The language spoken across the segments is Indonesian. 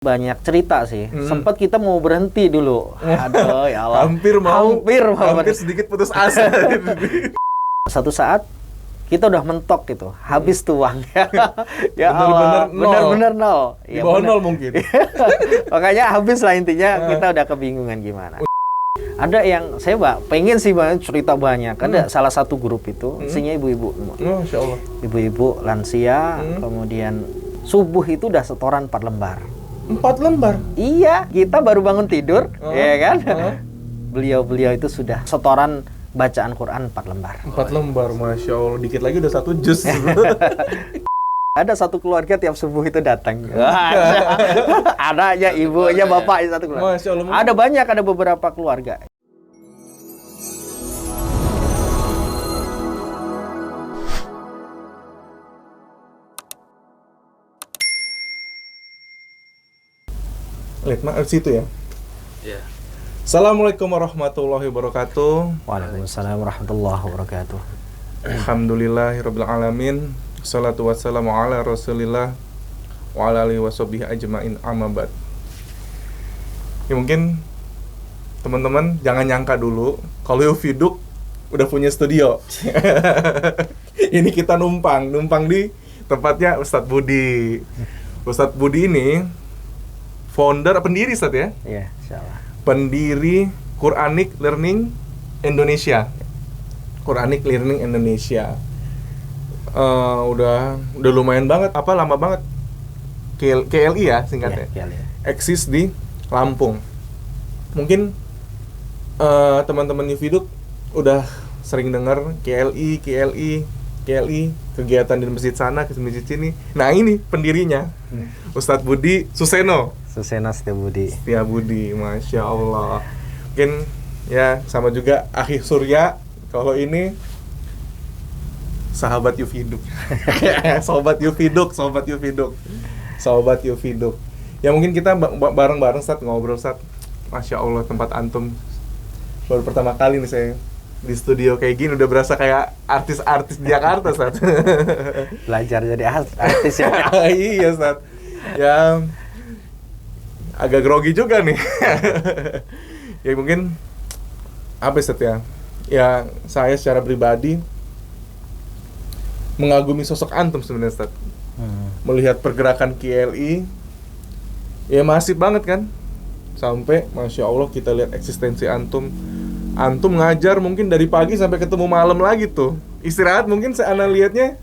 Banyak cerita sih. Sempat kita mau berhenti dulu. Aduh, ya Allah. Hampir sedikit putus asa. Satu saat kita udah mentok gitu. Habis tuh uangnya. Ya Allah, Bener-bener bener-bener nol. Di bawah nol mungkin. Makanya habis lah intinya, kita udah kebingungan gimana. Ada yang saya pengen sih banget cerita banyak. Ada salah satu grup itu isinya ibu-ibu. Masya Allah. Ibu-ibu lansia, kemudian subuh itu udah setoran 4 lembar. 4 lembar? Iya, kita baru bangun tidur, ya kan? Beliau-beliau itu sudah setoran bacaan Quran 4 lembar. 4 lembar, Masya Allah. Dikit lagi udah 1 juz. Ada satu keluarga tiap subuh itu datang. Ada aja ibunya, bapaknya satu keluarga. Masya Allah. Ada banyak, ada beberapa keluarga. Lihat, maaf situ ya. Iya. Assalamualaikum warahmatullahi wabarakatuh. Waalaikumsalam warahmatullahi wabarakatuh. Alhamdulillahirabbil alamin. Shalatu wassalamu ala Rasulillah wa ala alihi washabihi ajmain, amma ba'd. Ya mungkin teman-teman jangan nyangka dulu kalau Yufiduk udah punya studio. Ini kita numpang di tempatnya Ustadz Budi. Ustadz Budi ini pendiri Ustadz ya? Iya, insyaallah. Pendiri Quranic Learning Indonesia. Quranic Learning Indonesia. Udah lumayan banget, lama banget. KLI ya singkatnya. Iya, KLI. Eksis di Lampung. Mungkin teman-teman Yufiduk udah sering dengar KLI, kegiatan di masjid sana, ke masjid sini. Nah, ini pendirinya. Ustadz Budi Suseno Setiabudi, Masya Allah. Mungkin ya sama juga Akhi Surya. Kalau ini sahabat Yufiduk. Sobat Yufiduk. Ya mungkin kita bareng-bareng Ustadz ngobrol Ustadz. Masya Allah, tempat antum baru pertama kali nih saya di studio kayak gini, udah berasa kayak artis-artis di Jakarta Ustadz. Belajar jadi artis ya. Iya Ustadz. Ya agak grogi juga nih. Ya mungkin apa Ustadz ya? Ya saya secara pribadi mengagumi sosok antum sebenarnya Ustadz. Melihat pergerakan KLI, ya masif banget kan? Sampai Masya Allah kita lihat eksistensi antum. Antum ngajar mungkin dari pagi sampai ketemu malam lagi tuh. Istirahat mungkin saya lihatnya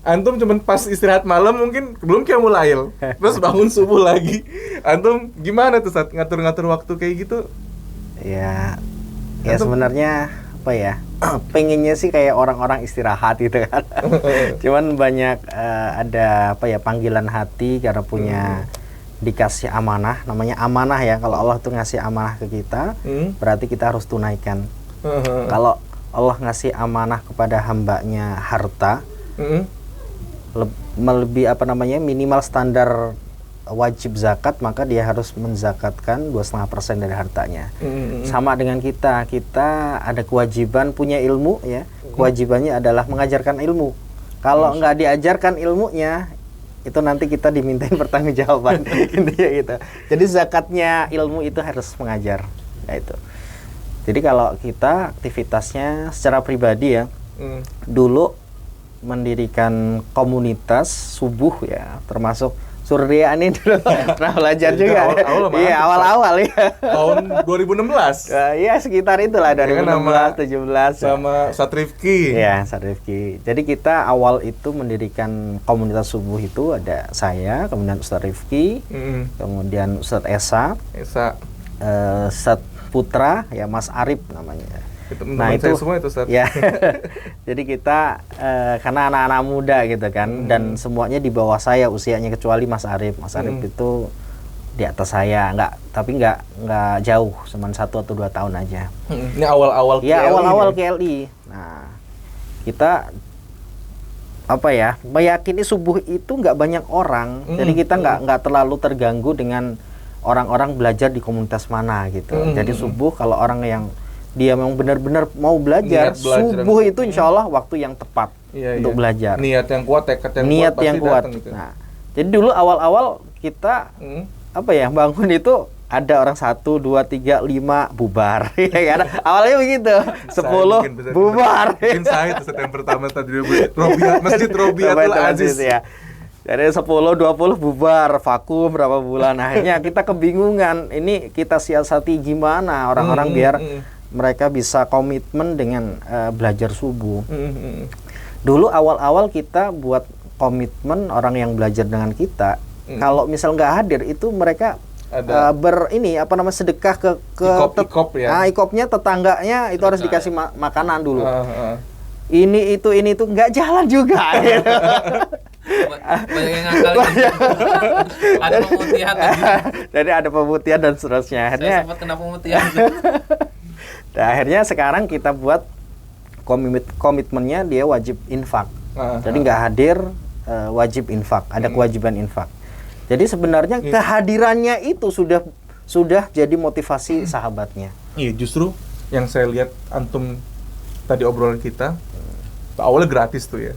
antum cuma pas istirahat malam mungkin belum qiyamul lail. Terus bangun subuh lagi. Antum gimana tuh saat ngatur-ngatur waktu kayak gitu? Ya sebenarnya apa ya? Pengennya sih kayak orang-orang istirahat gitu kan. Cuman banyak ada panggilan hati karena punya dikasih amanah, namanya amanah ya. Kalau Allah tuh ngasih amanah ke kita, berarti kita harus tunaikan. Kalau Allah ngasih amanah kepada hambanya harta, melebihi minimal standar wajib zakat, maka dia harus menzakatkan 2,5% dari hartanya. Sama dengan kita ada kewajiban punya ilmu ya. Kewajibannya adalah mengajarkan ilmu. Kalau nggak diajarkan ilmunya, itu nanti kita dimintain pertanggungjawaban. Intinya gitu. Jadi zakatnya ilmu itu harus mengajar. Ya itu. Jadi kalau kita aktivitasnya secara pribadi ya, dulu mendirikan komunitas subuh ya, termasuk Surya ini dulu pernah belajar juga. Iya, awal-awal ya. Tahun 2016. Iya, sekitar itulah 2016, 17. Sama Ustadz Rifki. Iya, Ustadz Rifki. Jadi kita awal itu mendirikan komunitas subuh itu ada saya, kemudian Ustadz Rifki, kemudian Ustadz Esa. Ustadz Putra, ya Mas Arif namanya. Nah itu semua itu Ustadz. Ya. Jadi kita karena anak-anak muda gitu kan, dan semuanya di bawah saya usianya kecuali Mas Arif. Mas Arif itu di atas saya, tapi nggak jauh, cuma 1 atau 2 tahun aja. Ini awal-awal KLI. Ya awal-awal KLI. Nah kita meyakini subuh itu nggak banyak orang, jadi kita nggak terlalu terganggu dengan orang-orang belajar di komunitas mana gitu. Jadi subuh kalau orang yang dia memang benar-benar mau belajar subuh itu insya Allah waktu yang tepat untuk belajar. Niat yang kuat, tekad yang kuat yang kuat. Gitu. Nah, jadi dulu awal-awal kita apa ya, bangun itu ada orang 1, 2, 3, 5 bubar. Ya kan? Awalnya begitu. 10 bubar. Mungkin saya itu yang pertama tadi Robiat, Masjid Robiatul Aziz. Ya. Dari 10, 20 bubar, vakum berapa bulan. Akhirnya kita kebingungan. Ini kita siasati gimana orang-orang biar mereka bisa komitmen dengan belajar subuh. Dulu awal-awal kita buat komitmen orang yang belajar dengan kita. Kalau misal nggak hadir itu mereka ada sedekah ke ikop ya. Ikopnya tetangganya itu harus dikasih makanan dulu. Ini itu nggak jalan juga. Banyak yang ngakal. Ada pemutihan lagi. Jadi ada pemutihan dan seterusnya. Akhirnya saya sempat kena pemutihan. Nah, akhirnya sekarang kita buat komitmennya dia wajib infak. Jadi nggak hadir, wajib infak. Ada kewajiban infak. Jadi sebenarnya kehadirannya itu sudah jadi motivasi sahabatnya. Iya, justru yang saya lihat antum tadi obrolan kita, awalnya gratis tuh ya.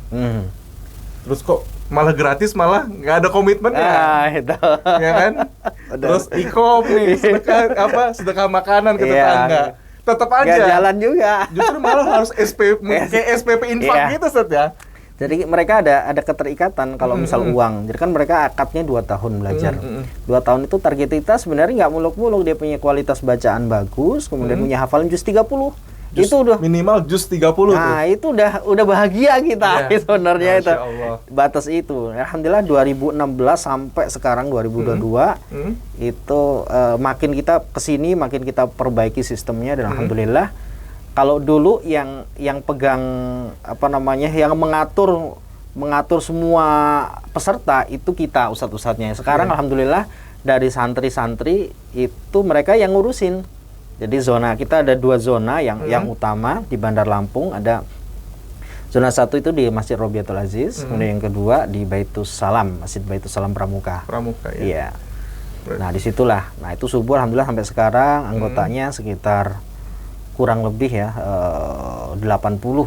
Terus kok malah gratis, malah nggak ada komitmennya. Itu. Ya kan? Terus ikom nih, sedekah makanan ke tetangga. Tetap aja. Nggak jalan juga. Justru malah harus kayak SPP infak gitu, Set ya. Jadi mereka ada keterikatan kalau misal uang. Jadi kan mereka akadnya 2 tahun belajar. 2 tahun itu target kita sebenarnya nggak muluk-muluk. Dia punya kualitas bacaan bagus, kemudian punya hafalan juz 30. Itu udah minimal juz 30 nah, tuh. itu udah bahagia kita sebenarnya itu. Allah. Batas itu. Alhamdulillah 2016 sampai sekarang 2022 itu makin kita kesini makin kita perbaiki sistemnya dan alhamdulillah. Kalau dulu yang pegang yang mengatur semua peserta itu kita ustadz-ustadznya. Sekarang alhamdulillah dari santri-santri itu mereka yang ngurusin. Jadi kita ada 2 zona yang utama di Bandar Lampung. Ada zona 1 itu di Masjid Robiatul Aziz, kemudian yang kedua di Baitus Salam, Masjid Baitus Salam Pramuka. Pramuka ya. Iya. Nah disitulah. Nah itu subuh alhamdulillah sampai sekarang anggotanya sekitar kurang lebih ya 80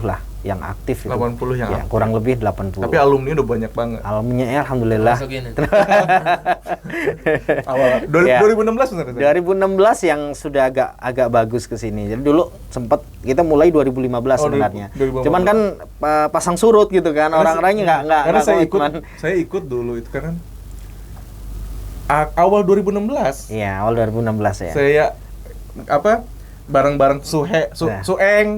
lah yang aktif itu. 80 yang aktif. Kurang lebih 80. Tapi alumni udah banyak banget. Alumninya ya alhamdulillah. Awal 2016 benar. 2016 yang sudah agak bagus ke sini. Jadi dulu sempat kita mulai 2015 sebenarnya. 2015. Cuman kan pasang surut gitu kan. Orang-orangnya enggak karena saya ikut dulu itu kan awal 2016. Iya, awal 2016 ya. Saya bareng-bareng Sueng. Sueng.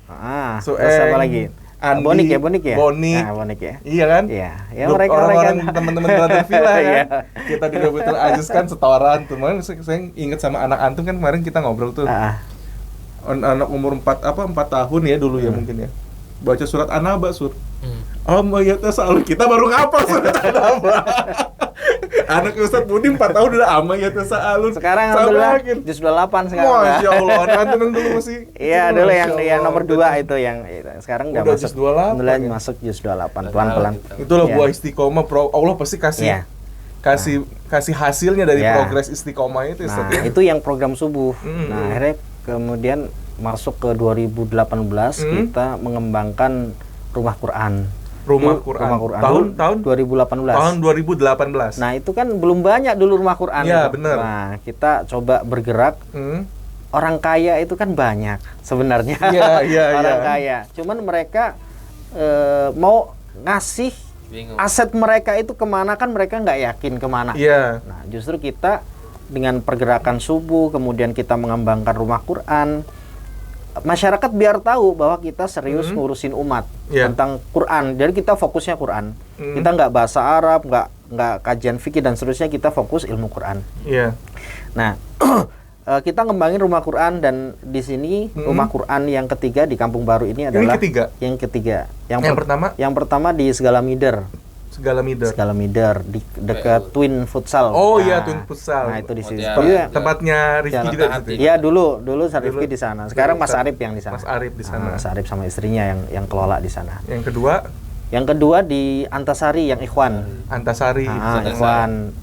Apa lagi? Andi, Bonik ya? Bonik ya. Iya kan? Iya. Ya mereka orang-orang teman-teman Brother Villa kan. Kita di Robiatul Aziz kan setoran tuh. Kemarin saya ingat sama anak antum kan kemarin kita ngobrol tuh. Anak umur 4 tahun ya dulu ya mungkin ya. Baca surat An-Naba Amayatnya selalu kita baru ngapal surat An-Naba. Anak Ustadz Budi 4 tahun udah amayatnya selalu. Sekarang alhamdulillah juz 28 sekarang. Masya Allah, anak dulu masih. Iya, dulu yang nomor 2 itu yang sekarang udah masuk juz 28. Alhamdulillah masuk juz 28 pelan-pelan. Itulah buah istiqomah, Allah pasti kasih hasilnya dari progres istiqomah itu. Nah, itu yang program subuh. Nah, akhirnya kemudian masuk ke 2018 kita mengembangkan rumah Quran. Rumah Quran. Tahun 2018. Tahun 2018. Nah, itu kan belum banyak dulu rumah Quran. Iya, benar. Nah, kita coba bergerak. Orang kaya itu kan banyak sebenarnya. Iya. Orang kaya. Cuman mereka mau ngasih aset mereka itu kemana kan mereka nggak yakin kemana. Iya. Nah, justru kita dengan pergerakan subuh, kemudian kita mengembangkan rumah Quran. Masyarakat biar tahu bahwa kita serius ngurusin umat tentang Quran. Jadi kita fokusnya Quran. Kita nggak bahasa Arab, nggak kajian fikih dan seterusnya. Kita fokus ilmu Quran. Iya. Nah, kita ngembangin rumah Quran dan di sini rumah Quran yang ketiga di Kampung Baru ini adalah yang ketiga. Yang pertama di Segala Mider. Segala Mider di dekat Twin Futsal. Oh iya, Twin Futsal. Nah, itu di situ. Tempatnya Rifki juga di situ. Iya, dulu Rifki di sana. Sekarang Mas Arif yang di sana. Mas Arif di sana. Mas Arif sama istrinya yang kelola di sana. Yang kedua di Antasari yang Ikhwan. Antasari. Ikhwan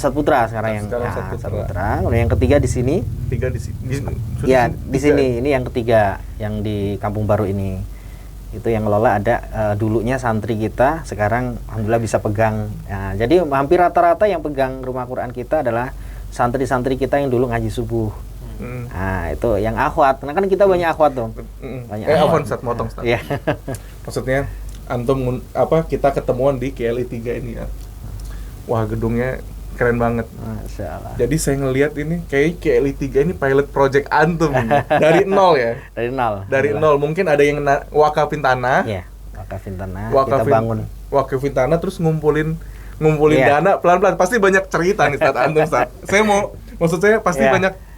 Ustadz Putra sekarang yang Ustadz Putra. Kemudian yang ketiga di sini. Di sini. Ini yang ketiga yang di Kampung Baru ini. Itu yang ngelola ada dulunya santri kita, sekarang alhamdulillah bisa pegang. Nah, jadi hampir rata-rata yang pegang rumah Quran kita adalah santri-santri kita yang dulu ngaji subuh. Nah, itu yang akhwat. Nah, kan kita banyak akhwat tuh. Banyak Afwan Ustaz, motong Ustaz. Iya. Maksudnya antum kita ketemuan di KLI 3 ini ya. Wah, gedungnya keren banget. Masya Allah. Jadi saya ngelihat ini kayak KLI 3 ini pilot project antum dari nol ya. Dari nol. Dari nol. Mungkin ada yang wakafin tanah. Iya, wakafin tanah. Kita bangun. Wakafin tanah terus ngumpulin dana pelan-pelan. Pasti banyak cerita nih Ustaz antum Ustaz. Maksud saya pasti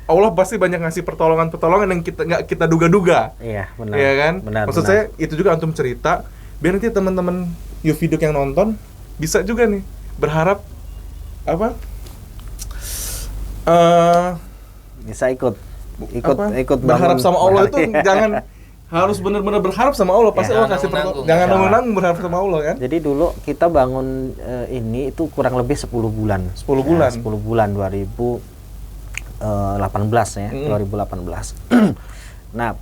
Allah pasti banyak ngasih pertolongan yang nggak kita duga-duga. Iya, benar. Iya kan? Benar, Maksud benar. saya itu juga antum cerita biar nanti teman-teman Yuviduk yang nonton bisa juga nih berharap Bisa ikut berharap bangun sama Allah itu berharap. jangan harus benar-benar berharap sama Allah. Pasti Ya. Allah kasih Nanggung-nanggung. jangan Insya Allah. nanggung berharap sama Allah kan. Jadi dulu kita bangun ini itu kurang lebih 10 bulan. 10 bulan. 10 bulan 2018 ya, 2018. Nah,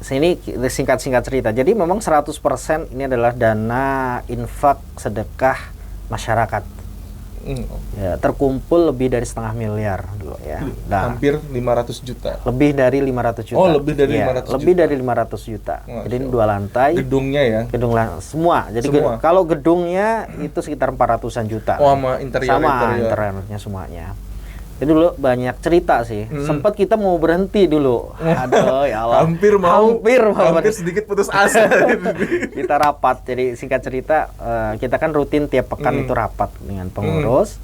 sini singkat-singkat cerita. Jadi memang 100% ini adalah dana infak sedekah masyarakat. Ya, terkumpul lebih dari 1,5 miliar dulu ya. Nah, Hampir 500 juta. lebih dari 500 juta. Oh, lebih dari Ya, 500 lebih juta. dari 500 juta. Masya Jadi ini Allah. 2 lantai. Gedungnya ya. Semua. Jadi Semua. kalau gedungnya itu sekitar 400-an juta. Oh, sama interior. Interiornya semuanya. Jadi dulu banyak cerita sih. Sempat kita mau berhenti dulu. Aduh, ya Allah. Hampir berhenti. sedikit putus asa. Kita rapat. Jadi singkat cerita, kita kan rutin tiap pekan itu rapat dengan pengurus.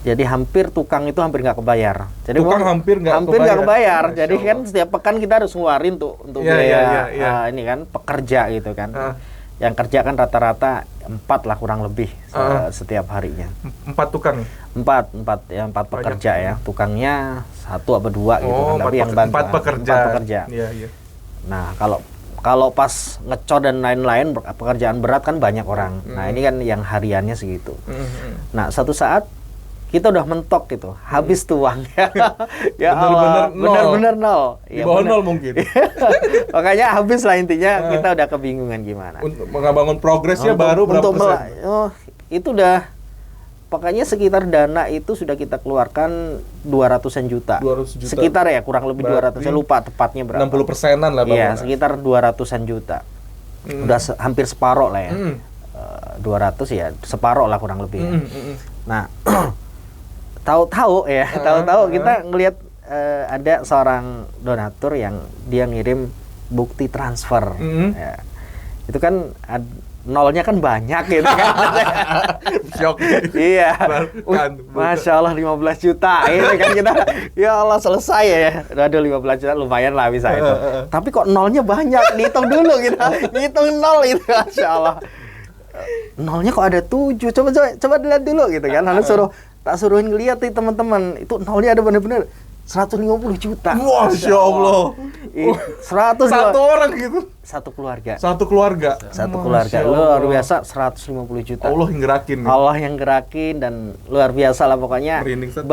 Jadi hampir tukang itu hampir nggak kebayar. Jadi Tukang hampir nggak kebayar. Masya Jadi kan Allah. setiap pekan kita harus ngeluarin tuh untuk Iya, biaya iya. ini kan pekerja gitu kan. Yang kerja kan rata-rata 4 lah kurang lebih setiap harinya. 4 tukang. 4 pekerja ya. Tukangnya 1 apa 2 gitu kan. Tapi yang bantu 4 pekerja. 4 pekerja. Iya, iya. Nah, kalau pas ngecor dan lain-lain pekerjaan berat kan banyak orang. Nah, ini kan yang hariannya segitu. Nah, suatu saat kita udah mentok gitu, habis tuh uangnya. Ya Allah, benar-benar nol. Di bawah bener. nol mungkin. Makanya habis lah intinya, kita udah kebingungan gimana. Untuk membangun progresnya baru berapa persen? Itu udah pokoknya sekitar dana itu sudah kita keluarkan 200-an juta. 200 juta. Sekitar ya, kurang lebih 200. Saya lupa tepatnya berapa. 60%-an lah Iya, Bang. sekitar 200-an juta. Udah hampir separoh lah ya. 200 ya, separoh lah kurang lebih. Ya. Nah, tahu-tahu kita ngelihat ada seorang donatur yang dia ngirim bukti transfer. Ya. Itu kan nolnya kan banyak gitu kan. Shock. Iya. Kan, Masya Allah 15 juta gitu kan kita. Ya Allah selesai ya. Aduh 15 juta lumayan lah bisa itu. Tapi kok nolnya banyak. Dihitung dulu kita. Dihitung nol itu Masya Allah. Nolnya kok ada 7. Coba dilihat dulu gitu kan. Lalu tak suruhin ngeliat nih teman-teman. Itu nolnya ada bener-bener 150 juta. Masya Allah. 100 Satu orang gitu. Satu keluarga. Satu keluarga. Satu keluarga. Luar biasa 150 juta. Allah yang gerakin. Allah yang gerakin dan luar biasa lah pokoknya. Merinding, Ustaz.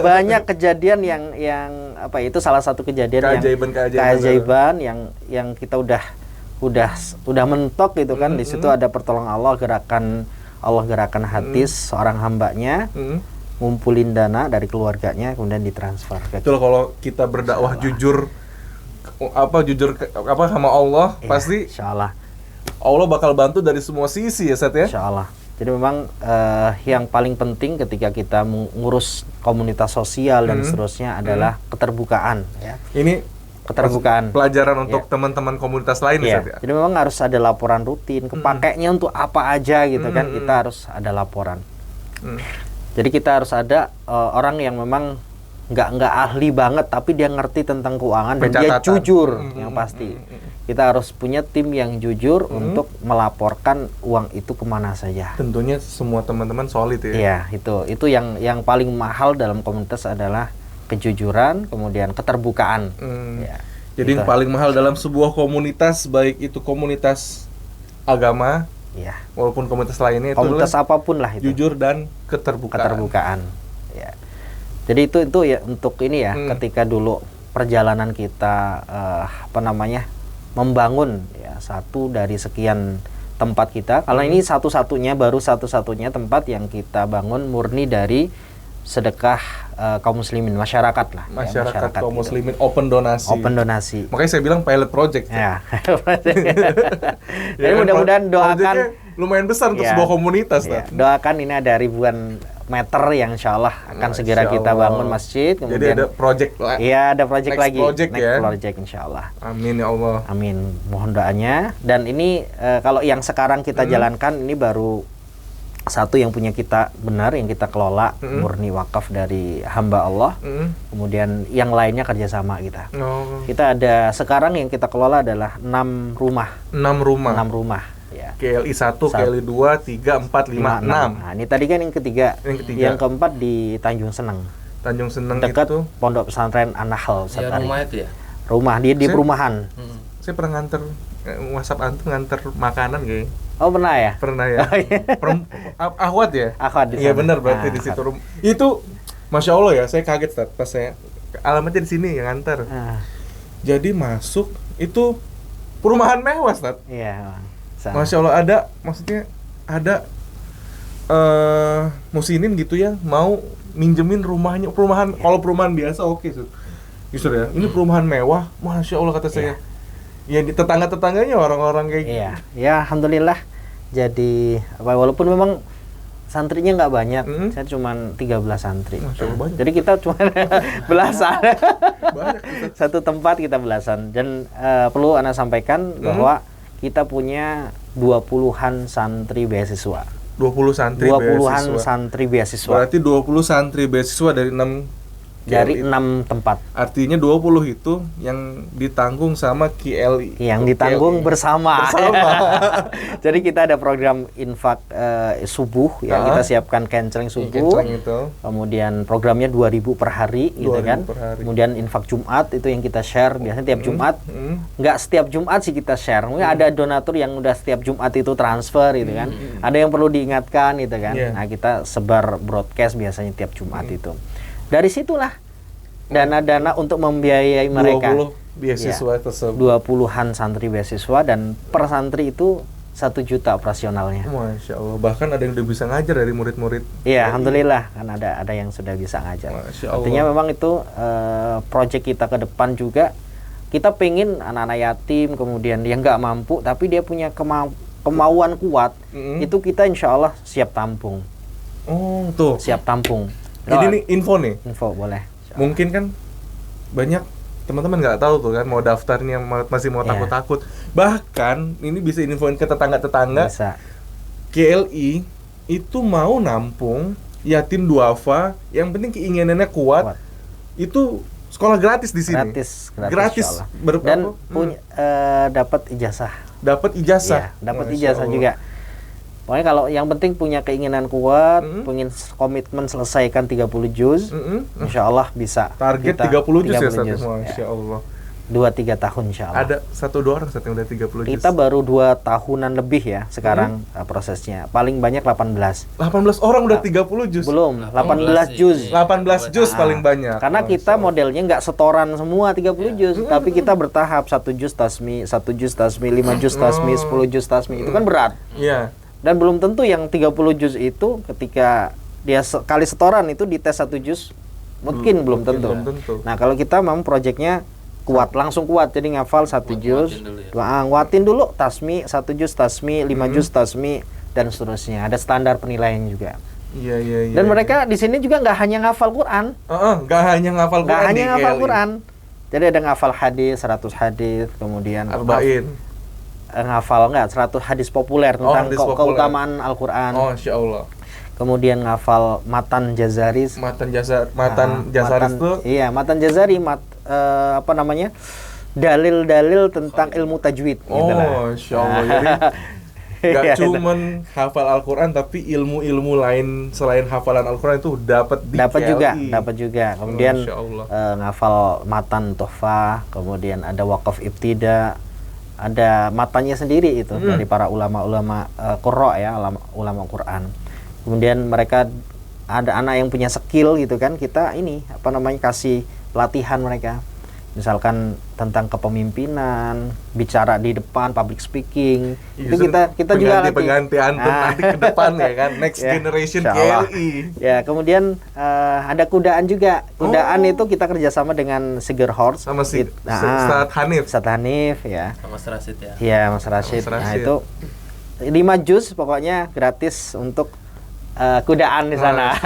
Banyak kejadian yang apa itu salah satu kejadian keajaiban yang kita udah mentok gitu kan. Di situ ada pertolongan Allah, gerakan hadis seorang hambanya ngumpulin dana dari keluarganya kemudian ditransfer. Betul, kalau kita berdakwah jujur sama Allah, Ya, pasti insyaallah Allah bakal bantu dari semua sisi ya Seth ya. insyaallah. Jadi memang yang paling penting ketika kita mengurus komunitas sosial dan seterusnya adalah keterbukaan ya. Ini Keterbukaan. pelajaran untuk teman-teman komunitas lain ya Iya. Seth ya. Jadi memang harus ada laporan rutin, kepakainya untuk apa aja gitu kan, kita harus ada laporan. Jadi kita harus ada orang yang memang nggak ahli banget tapi dia ngerti tentang keuangan dan dia jujur yang pasti. Kita harus punya tim yang jujur untuk melaporkan uang itu kemana saja. Tentunya semua teman-teman solid ya. Iya, itu yang paling mahal dalam komunitas adalah kejujuran, kemudian keterbukaan. Ya, Jadi yang paling mahal dalam sebuah komunitas, baik itu komunitas agama, ya. walaupun komunitas lainnya, itu Komunitas adalah apapun lah itu. jujur dan keterbukaan. Ya. Jadi itu ya untuk ini ya, ketika dulu perjalanan kita membangun ya satu dari sekian tempat kita. Kalau ini baru satu-satunya tempat yang kita bangun murni dari sedekah kaum muslimin, masyarakat lah. Masyarakat kaum gitu. muslimin open donasi. Open donasi. Makanya saya bilang pilot project. Ya. Ya Jadi kan, mudah-mudahan doakan projectnya lumayan besar untuk ya, sebuah komunitas. ya, Tad. doakan ini ada ribuan meter yang insya Allah akan Masya segera kita Allah. bangun masjid. Jadi Kemudian ada project lah. iya ada project Next lagi. project Next ya. project insya Allah. Amin ya Allah. Amin. Mohon doanya. Dan ini kalau yang sekarang kita jalankan ini baru satu yang punya kita benar, yang kita kelola murni wakaf dari hamba Allah. Kemudian yang lainnya kerjasama kita. Oh. Kita ada sekarang yang kita kelola adalah 6 rumah. 6 rumah. 6 rumah. Ya. KLI 1, KLI 2, 3, 4, 5, 6. Nah, ini tadi kan yang ketiga. Yang ketiga. Yang keempat di Tanjung Seneng. Tanjung Seneng Dekat itu. Pondok Pesantren An-Nahl Ya Satari. rumah itu ya. Rumah dia di Saya- perumahan. Saya pernah nganter WhatsApp antum nganter makanan kayak. Oh, pernah ya? Pernah ya. Ahwat ya? Ahwat di Iya sana. benar berarti Ah, di situ itu Masya Allah ya, saya kaget Tad, pas saya alamatnya di sini yang nganter. Ah, Jadi masuk itu perumahan mewah, Tad. iya, Bang. Sana. Masya Allah ada musinin gitu ya mau minjemin rumahnya, kalau perumahan biasa oke, Sud. Justru ya, ini perumahan mewah, Masya Allah kata saya. Ya di tetangga-tetangganya orang-orang kayak Iya, ya alhamdulillah. Jadi walaupun memang santrinya nggak banyak, saya cuma 13 santri. Masya Allah, banyak. Jadi kita cuma belasan. banyak Ustaz. Satu tempat kita belasan. Dan perlu Ana sampaikan bahwa kita punya 20-an santri beasiswa. 20 santri 20-an beasiswa. santri beasiswa Berarti 20 santri beasiswa dari 6 dari KLI. 6 tempat. Artinya 20 itu yang ditanggung sama KLI. Yang ditanggung KLI. bersama. Bersama. Jadi kita ada program infak subuh yang kita siapkan canceling subuh. Kencang itu. Kemudian programnya 2.000 per hari gitu 2.000 kan. per hari. Kemudian infak Jumat itu yang kita share biasanya tiap Jumat. Nggak setiap Jumat sih kita share. Mungkin ada donatur yang udah setiap Jumat itu transfer gitu kan. Ada yang perlu diingatkan gitu kan. Yeah. Nah, kita sebar broadcast biasanya tiap Jumat itu. Dari situlah dana-dana untuk membiayai mereka. 20 beasiswa tersebut. 20-an santri beasiswa dan per santri itu 1 juta operasionalnya. Masya Allah. Bahkan ada yang udah bisa ngajar dari murid-murid. Iya, alhamdulillah kan ada yang sudah bisa ngajar. Masya Allah. Artinya memang itu proyek kita ke depan juga. Kita pengen anak-anak yatim kemudian yang nggak mampu tapi dia punya kemauan kuat. Itu kita insya Allah siap tampung. Oh, tuh. Siap tampung. Ini nih info nih. Info boleh. Mungkin kan banyak teman-teman nggak tahu tuh kan mau daftarnya masih mau Iya. takut-takut. Bahkan ini bisa infoin ke tetangga-tetangga. Bisa. KLI itu mau nampung yatim duafa, yang penting keinginannya kuat. Itu sekolah gratis di sini. Gratis Gratis. insya Allah. Dan punya dapat ijazah. Dapat ijazah. Iya, dapat Masya ijazah Allah. juga. Pokoknya kalau yang penting punya keinginan kuat, pengen komitmen selesaikan 30 juz, insya Allah bisa. Target Kita 30 juz ya, 30 Ustaz? Masya Allah. 2-3 tahun insya Allah. Ada 1-2 orang Ustaz yang udah 30 juz. Kita baru 2 tahunan lebih ya sekarang prosesnya. Paling banyak 18. 18 orang udah 30 juz. Belum, 18 juz. 18 juz paling banyak. Karena Masya kita Allah. modelnya nggak setoran semua 30 juz, tapi kita bertahap 1 juz tasmi, 1 juz tasmi, 5 juz tasmi, 10 juz tasmi. Itu kan berat. Iya. Dan belum tentu yang 30 juz itu ketika dia sekali setoran itu dites 1 juz mungkin belum tentu. belum tentu. Nah, kalau kita memang proyeknya kuat, langsung kuat. Jadi ngafal 1 juz, nguatin dulu tasmi, 1 juz tasmi, 5 juz tasmi dan seterusnya. Ada standar penilaian juga. Iya. Dan mereka di sini juga nggak hanya ngafal Quran. Nggak hanya ngafal Quran. Nggak hanya di ngafal KLI. Quran. Jadi ada ngafal hadis, 100 hadis, kemudian Arba'in. ngafal 100 hadis populer tentang hadis populer. keutamaan Al-Quran. Oh, Insya Allah. Kemudian ngafal matan jazaris. Matan Jazaris tuh. Iya, matan jazari, dalil-dalil tentang ilmu tajwid. gitu lah. Oh, Insya Allah. Jadi nggak Iya, cuman hafal Al-Quran, tapi ilmu-ilmu lain selain hafalan Al-Quran itu dapat di KLI. dapat juga. Kemudian Masya Allah. ngafal matan tuhfah, kemudian ada wakaf ibtida, ada matanya sendiri itu dari para ulama-ulama qurra ya, ulama Quran. Kemudian mereka ada anak yang punya skill gitu kan, kita kasih pelatihan mereka. misalkan tentang kepemimpinan, bicara di depan, public speaking. Itu kita juga pengganti antum nanti ke depan ya kan, next generation KLI. Ya, kemudian ada kudaan juga. Kudaan itu kita kerjasama dengan Seger Horse sama Ustadz Hanif. Ustadz Hanif ya. Sama Mas Rashid ya. Iya, Mas Rashid. Nah, itu 5 juz pokoknya gratis untuk kudaan di sana.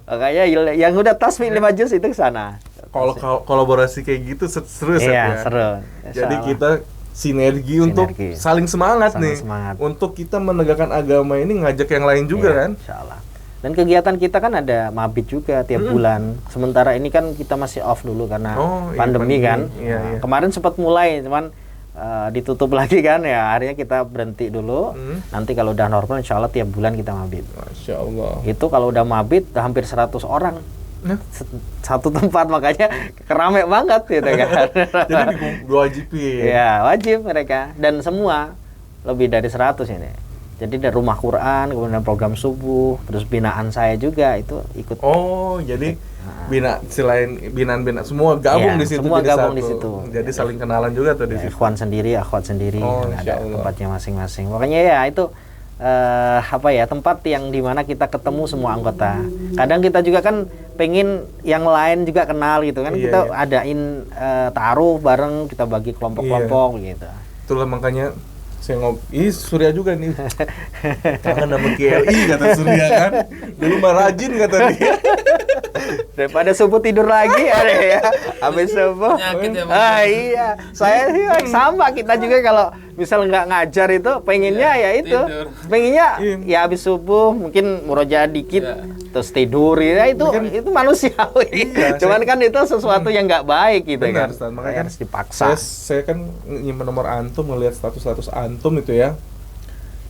Makanya yang udah tasbih 5 juz itu ke sana. Kalau kolaborasi kayak gitu seru ya. Seru. Jadi kita sinergi untuk saling semangat nih. Untuk kita menegakkan agama ini, ngajak yang lain juga kan. Insyaallah. Dan kegiatan kita kan ada mabit juga tiap bulan. Sementara ini kan kita masih off dulu karena pandemi kan. Kemarin sempat mulai, cuman ditutup lagi kan ya. Akhirnya kita berhenti dulu. Nanti kalau udah normal, insyaallah tiap bulan kita mabit. Masya Allah. Itu kalau udah mabit, hampir 100 orang. Satu tempat, makanya kerame banget gitu kan. Jadi diwajibin. Ya, wajib mereka dan semua lebih dari 100 ini. Jadi dari rumah Quran, kemudian program subuh, terus binaan saya juga itu ikut. Jadi selain binaan semua gabung di situ. Semua gabung di situ. Jadi saling kenalan juga tuh di situ. Ikhwan sendiri, akhwat sendiri, ada tempatnya masing-masing. Pokoknya ya itu tempat yang dimana kita ketemu semua anggota. Kadang kita juga kan pengen yang lain juga kenal gitu kan. Kita adain taruh bareng, kita bagi kelompok-kelompok gitu. Itulah makanya saya Surya juga nih. Kangen sama KLI kata Surya kan. Dulu mah rajin kata dia. Daripada subuh tidur lagi ada ya. Habis subuh. Iya. Saya sih sama, kita juga kalau misal nggak ngajar itu pengennya ya itu. Tidur. Pengennya ya habis subuh mungkin murojaah dikit terus tidur ya itu manusiawi. Cuman kan itu sesuatu yang nggak baik gitu. Benar, kan. Ustaz. Makanya kan harus dipaksa. Saya kan nyimpen nomor antum, ngelihat status antum itu ya.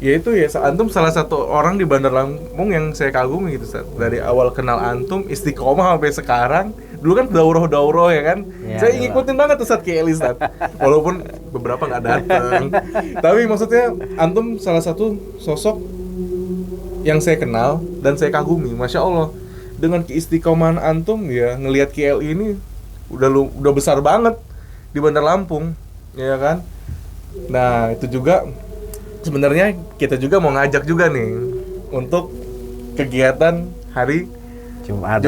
Ya itu ya, antum salah satu orang di Bandar Lampung yang saya kagumi gitu, Ustaz. Dari awal kenal antum, istiqomah sampai sekarang. Dulu kan daurah ya kan. Saya ngikutin banget Ustaz KLI, Ustaz. Walaupun beberapa nggak datang. Tapi maksudnya antum salah satu sosok yang saya kenal dan saya kagumi. Masya Allah. Dengan keistiqomahan antum ya, ngelihat KLI ini udah besar banget di Bandar Lampung, ya kan. Nah, itu juga sebenarnya kita juga mau ngajak juga nih untuk kegiatan hari Jumat.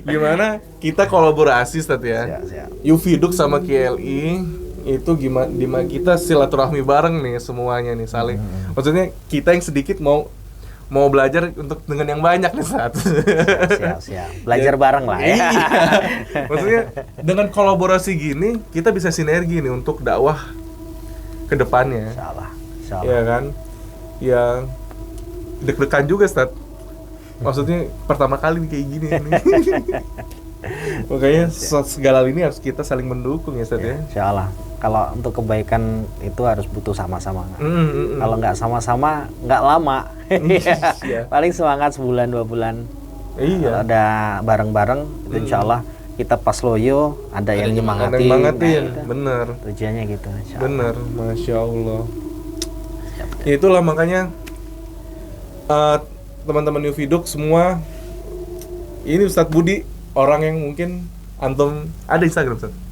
Gimana kita kolaborasi Ustaz ya. Yufiduk sama KLI itu gimana kita silaturahmi bareng nih semuanya nih saling. Maksudnya kita yang sedikit mau belajar untuk dengan yang banyak nih Ustaz. Siap. Belajar bareng lah ya. Iya. Maksudnya dengan kolaborasi gini kita bisa sinergi nih untuk dakwah ke depannya. Insyaallah. Iya kan? Ya deg-degan juga, Ustaz. Maksudnya pertama kali kayak gini nih. Makanya segala ini harus kita saling mendukung ya, Ustaz ya. Insyaallah. Kalau untuk kebaikan itu harus butuh sama-sama. Kalau nggak sama-sama, nggak lama. Paling semangat sebulan 2 bulan. Iya. Kalau ada bareng-bareng, insyaallah kita pas loyo, ada yang nyemangatin. Bener. Tujuannya gitu. Bener, Masya Allah. Itulah makanya teman-teman Yufiduk semua, ini Ustadz Budi orang yang mungkin antum ada Instagram Ustadz?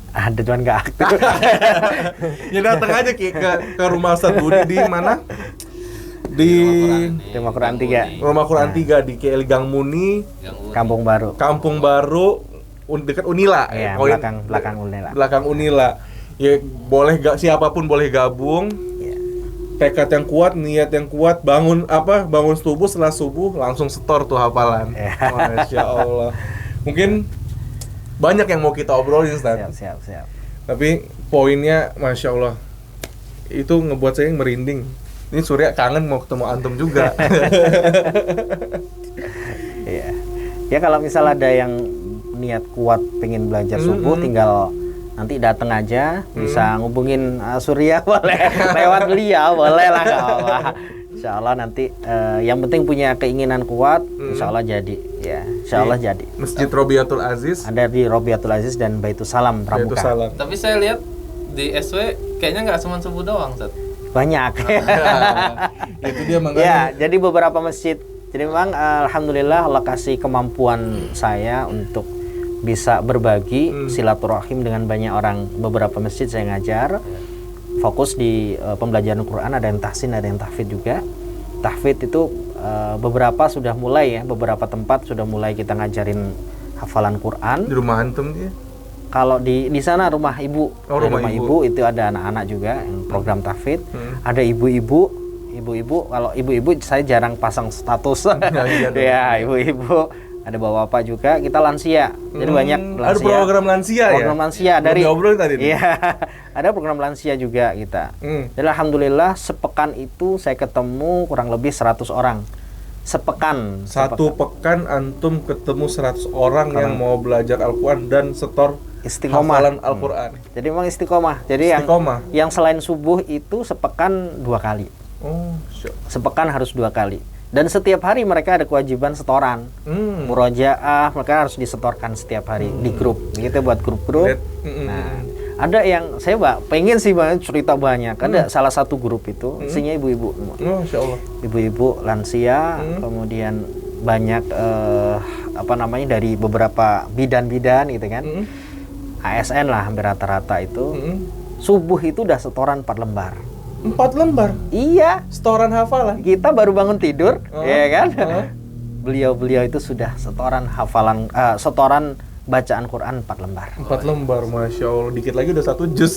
Ada, cuman nggak aktif. Ya datang aja ke rumah Ustadz Budi di mana? Di Rumah Quran 3. Rumah Quran 3 di KLI Gang Muni, Kampung Baru, dekat Unila. Ya, belakang Unila. Belakang Unila. Ya boleh siapapun boleh gabung. Tekad yang kuat, niat yang kuat, bangun subuh, setelah subuh langsung setor tuh hafalan. Masya Allah. Mungkin banyak yang mau kita obrolin, Ustaz. Siap. Tapi poinnya Masya Allah, itu ngebuat saya merinding. Ini Surya kangen mau ketemu antum juga. Iya. Ya kalau misal ada yang niat kuat pengen belajar subuh, tinggal nanti datang aja, bisa ngubungin Surya boleh, lewat beliau boleh lah, nggak apa-apa. Insyaallah nanti yang penting punya keinginan kuat, insyaallah jadi. Ya, insyaallah jadi. Masjid Robiatul Aziz. Ada di Robiatul Aziz dan Baitus Salam Pramuka. Tapi saya lihat di SW kayaknya nggak cuma subuh doang, Ustaz. Banyak. Itu dia makanya. Ya, jadi beberapa masjid. Jadi memang alhamdulillah Allah kasih kemampuan saya untuk bisa berbagi silaturahim dengan banyak orang. Beberapa masjid saya ngajar, fokus di pembelajaran Quran, ada yang tahsin, ada yang tahfidz juga. Tahfidz itu beberapa sudah mulai ya, beberapa tempat sudah mulai kita ngajarin hafalan Quran. Di rumah antum dia? Kalau di sana rumah ibu, rumah ibu itu ada anak-anak juga yang program tahfidz. Ada ibu-ibu. Kalau ibu-ibu saya jarang pasang status. Ya, ibu-ibu. Ada bapak-bapak juga. Kita lansia. Jadi banyak lansia. Ada program lansia ya? Program lansia dari. Tadi. Iya. Ada program lansia juga kita. Jadi alhamdulillah sepekan itu saya ketemu kurang lebih 100 orang. Sepekan. Satu pekan antum ketemu 100 orang yang mau belajar Al-Quran dan setor hafalan Al-Quran. Jadi memang istiqomah. Jadi yang selain subuh itu sepekan 2 kali. Sepekan harus 2 kali. Dan setiap hari mereka ada kewajiban setoran. Murojaah mereka harus disetorkan setiap hari di grup. Begitu buat grup-grup. Nah, ada yang saya pengen sih banget cerita banyak. Ada salah satu grup itu isinya ibu-ibu. Masya Allah. Ibu-ibu lansia, kemudian banyak dari beberapa bidan-bidan gitu kan. ASN lah hampir rata-rata itu. Subuh itu udah setoran 4 lembar. 4 lembar? Iya. Setoran hafalan? Kita baru bangun tidur, ya kan? Beliau-beliau itu sudah setoran hafalan, setoran bacaan Quran 4 lembar. 4 lembar, Masya Allah. Dikit lagi udah 1 juz.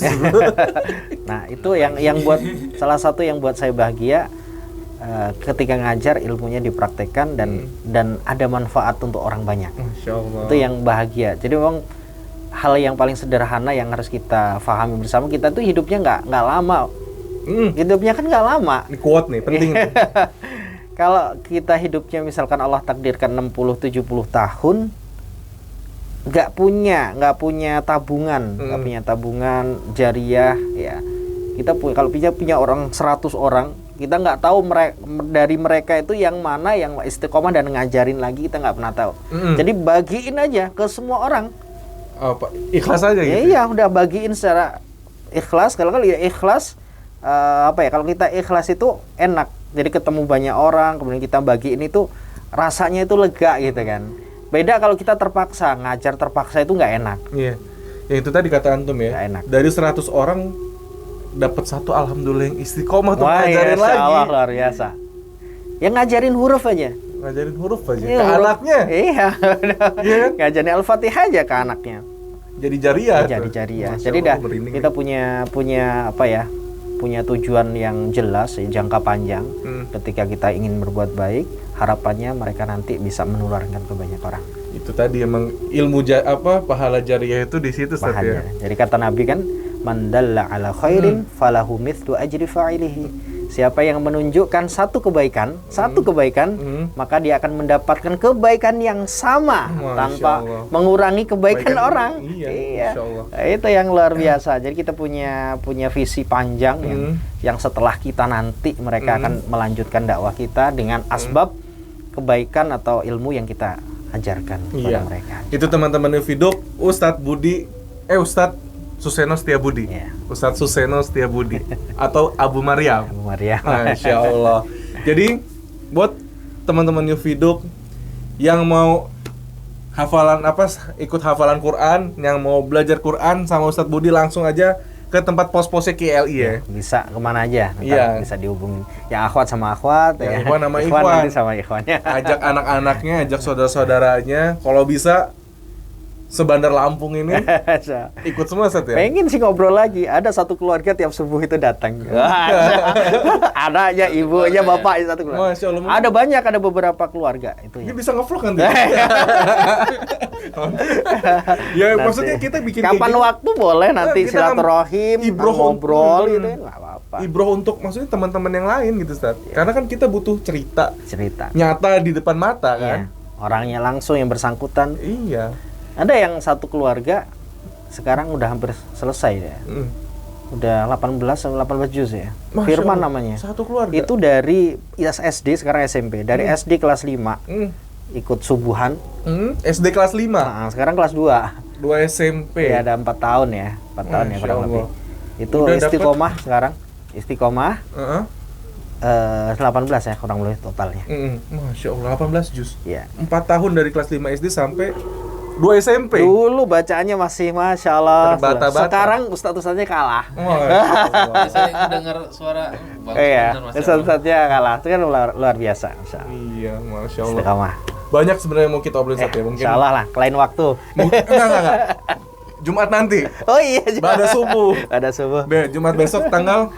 Nah, itu yang buat, salah satu yang buat saya bahagia, ketika ngajar ilmunya dipraktekkan dan ada manfaat untuk orang banyak. Masya Allah. Itu yang bahagia. Jadi memang hal yang paling sederhana yang harus kita pahami bersama, kita tuh hidupnya nggak lama. Hidupnya kan nggak lama. Ini quote nih, penting. Kalau kita hidupnya misalkan Allah takdirkan 60-70 tahun, nggak punya tabungan, jariah ya. Kita kalau punya orang 100 orang, kita nggak tahu dari mereka itu yang mana yang istiqomah dan ngajarin lagi, kita nggak pernah tahu. Jadi bagiin aja ke semua orang. Ikhlas aja gitu. Iya, udah bagiin secara ikhlas. Kalau ikhlas kalau kita ikhlas itu enak. Jadi ketemu banyak orang, kemudian kita bagiin itu rasanya itu lega gitu kan. Beda kalau kita terpaksa, ngajar terpaksa itu nggak enak. Iya. Ya itu tadi kata antum ya. Gak enak. Dari 100 orang dapat 1 alhamdulillah yang istiqomah tuh ya, ngajarin lagi. Allah, luar biasa. Yang ngajarin huruf aja. Ngajarin huruf aja Iya, ke anaknya. Iya. Iya. Ngajarin Al-Fatihah aja ke anaknya. Jadi jariah. Jadi kita punya tujuan yang jelas, jangka panjang. Ketika kita ingin berbuat baik, harapannya mereka nanti bisa menularkan ke banyak orang. Itu tadi emang ilmu pahala jariah itu di situ, Ustaz ya. Jadi kata Nabi kan, man dalla ala khairin falahu mithlu ajri fa'ilihi. Siapa yang menunjukkan satu kebaikan, maka dia akan mendapatkan kebaikan yang sama tanpa mengurangi kebaikan orang. Iya. Itu yang luar biasa. Jadi kita punya visi panjang yang setelah kita nanti mereka akan melanjutkan dakwah kita dengan asbab kebaikan atau ilmu yang kita ajarkan kepada mereka. Itu teman-teman Yufiduk, Ustadz Suseno Setiabudi. Ustadz Suseno Setiabudi atau Abu Maryam. Masya Allah. Jadi buat teman-teman Yufiduk yang mau ikut hafalan Quran, yang mau belajar Quran sama Ustadz Budi, langsung aja ke tempat pos-posnya KLI ya. Bisa kemana aja, bisa dihubungin. Yang akhwat sama akhwat, yang ikhwan sama ikhwan. Sama ikhwannya. Ajak anak-anaknya, ajak saudara-saudaranya. Kalau bisa sebandar Lampung ini ikut semua, Ustaz ya? Pengen sih ngobrol lagi. Ada satu keluarga tiap subuh itu datang. Anaknya, ibunya, bapaknya satu keluarga. Masya Allah. Ada beberapa keluarga itu. Dia bisa nge-vlog nanti. Ya maksudnya kita bikin kapan waktu boleh nanti silaturahim, ngobrol gitu, nggak apa-apa. Ibroh untuk maksudnya teman-teman yang lain gitu, Ustaz. Karena kan kita butuh cerita nyata di depan mata kan. Orangnya langsung yang bersangkutan. Iya. Ada yang satu keluarga sekarang udah hampir selesai ya. Udah 18 juz ya. Masya Firman Allah, namanya. Satu keluarga. Itu dari SD, sekarang SMP. Dari SD kelas 5. Ikut subuhan. SD kelas 5. Nah, sekarang kelas 2. 2 SMP. Ya, ada 4 tahun ya. 4 tahun ya kurang lebih. Itu udah istiqomah sekarang. Istiqomah. 18 ya kurang lebih totalnya. Masya Allah, 18 juz. Iya. 4 tahun dari kelas 5 SD sampai 2 SMP. Dulu bacaannya masih Masya Allah. Terbata-bata. Sekarang ustadz-ustadznya kalah. Saya dengar suara Bang Iya, Sundar, Masya Allah. ustadz-ustadznya kalah. Itu kan luar biasa. Masya Allah. Iya, Masya Allah. Istiqamah. Banyak sebenarnya yang mau kita obrolin Ustaz ya, mungkin. Insya Allah lah, lain waktu. Enggak. Jumat nanti. Oh iya, Pada subuh. Pada subuh. Jumat besok tanggal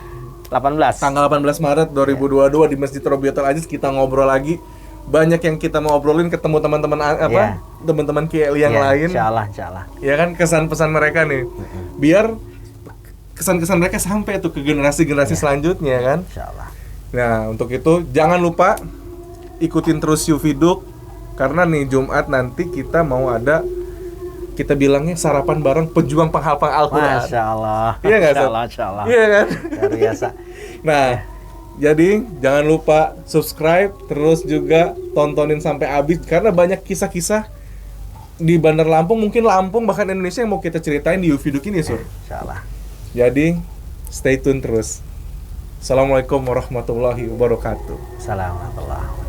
18. 18 Maret 2022 di Masjid Robiatul Aziz kita ngobrol lagi. Banyak yang kita mau obrolin, ketemu teman-teman Iya. teman-teman KLI yang Iya, lain. Insya Allah. Ya kan, kesan-pesan mereka nih. Biar kesan-kesan mereka sampai tuh ke generasi-generasi selanjutnya kan. Insya Allah. Nah, untuk itu jangan lupa ikutin terus Yuviduk karena nih Jumat nanti kita mau ada, kita bilangnya sarapan bareng pejuang penghafal Al-Quran. Masya Allah. Iya nggak, Masya Sob? Allah, Masya Allah. Iya kan? Luar biasa. Nah, jadi jangan lupa subscribe, terus juga tontonin sampai habis karena banyak kisah-kisah di Bandar Lampung, mungkin Lampung bahkan Indonesia yang mau kita ceritain di Yuviduk ini, Sur. Insya Allah. Jadi stay tune terus. Assalamualaikum warahmatullahi wabarakatuh. Assalamualaikum warahmatullahi wabarakatuh.